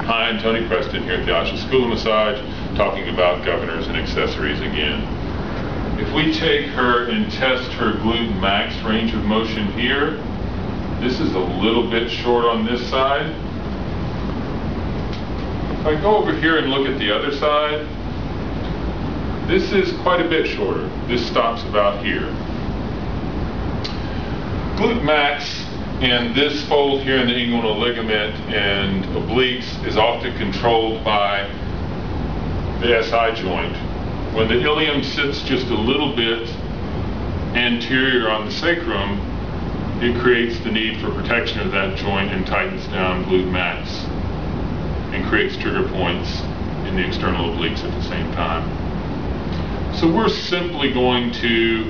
Hi, I'm Tony Preston here at the Asha School of Massage, talking about governors and accessories again. If we take her and test her glute max range of motion here, this is a little bit short on this side. If I go over here and look at the other side, this is quite a bit shorter. This stops about here. Glute max and this fold here in the inguinal ligament and obliques is often controlled by the SI joint. When the ilium sits just a little bit anterior on the sacrum, it creates the need for protection of that joint and tightens down glute max and creates trigger points in the external obliques at the same time. So we're simply going to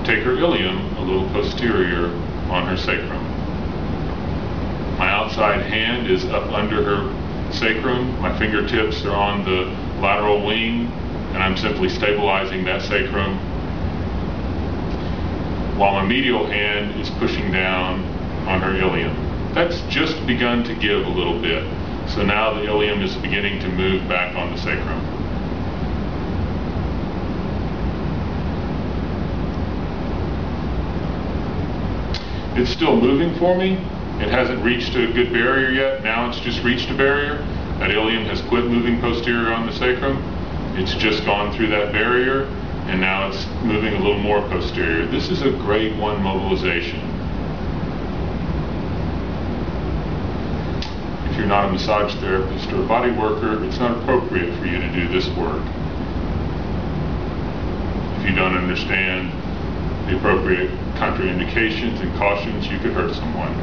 take her ilium a little posterior on her sacrum. My outside hand is up under her sacrum. My fingertips are on the lateral wing, and I'm simply stabilizing that sacrum, while my medial hand is pushing down on her ilium. That's just begun to give a little bit. So now the ilium is beginning to move back on the sacrum. It's still moving for me. It hasn't reached a good barrier yet. Now it's just reached a barrier. That ilium has quit moving posterior on the sacrum. It's just gone through that barrier, and now it's moving a little more posterior. This is a grade 1 mobilization. If you're not a massage therapist or a body worker, it's not appropriate for you to do this work. If you don't understand the appropriate contraindications and cautions, you could hurt someone.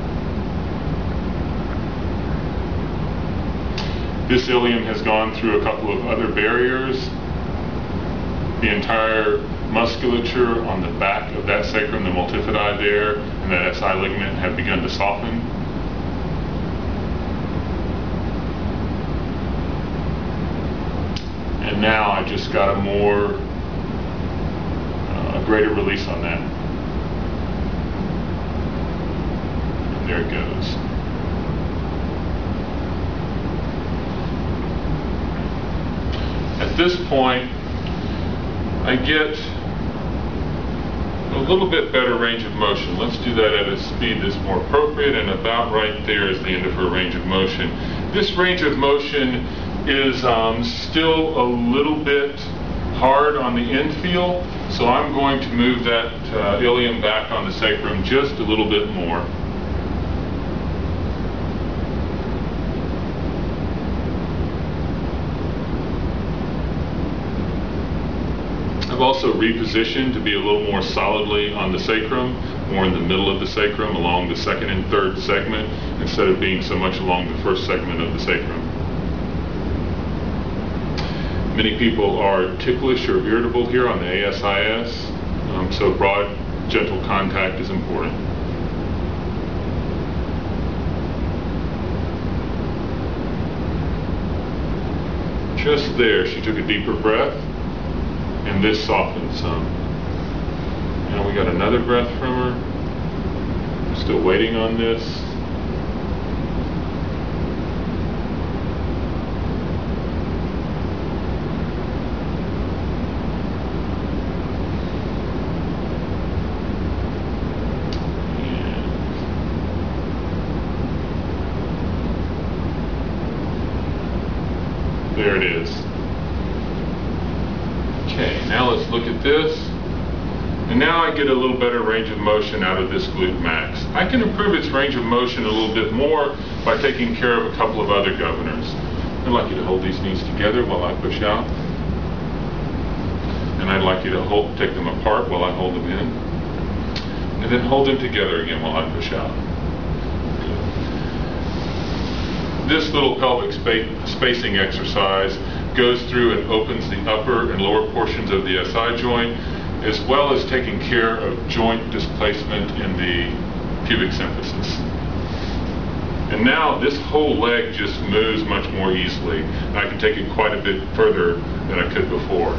This ilium has gone through a couple of other barriers. The entire musculature on the back of that sacrum, the multifidi there, and that SI ligament have begun to soften. And now I just got a greater release on that. And there it goes. At this point, I get a little bit better range of motion. Let's do that at a speed that's more appropriate, and about right there is the end of her range of motion. This range of motion is still a little bit hard on the infeel, so I'm going to move that ilium back on the sacrum just a little bit more. I've also repositioned to be a little more solidly on the sacrum, more in the middle of the sacrum, along the second and third segment, instead of being so much along the first segment of the sacrum. Many people are ticklish or irritable here on the ASIS, so broad, gentle contact is important. Just there, she took a deeper breath, and this softened some. Now we got another breath from her. I'm still waiting on this. There it is. Okay, now let's look at this. And now I get a little better range of motion out of this glute max. I can improve its range of motion a little bit more by taking care of a couple of other governors. I'd like you to hold these knees together while I push out. And I'd like you to take them apart while I hold them in. And then hold them together again while I push out. This little pelvic spacing exercise goes through and opens the upper and lower portions of the SI joint, as well as taking care of joint displacement in the pubic symphysis. And now this whole leg just moves much more easily, and I can take it quite a bit further than I could before.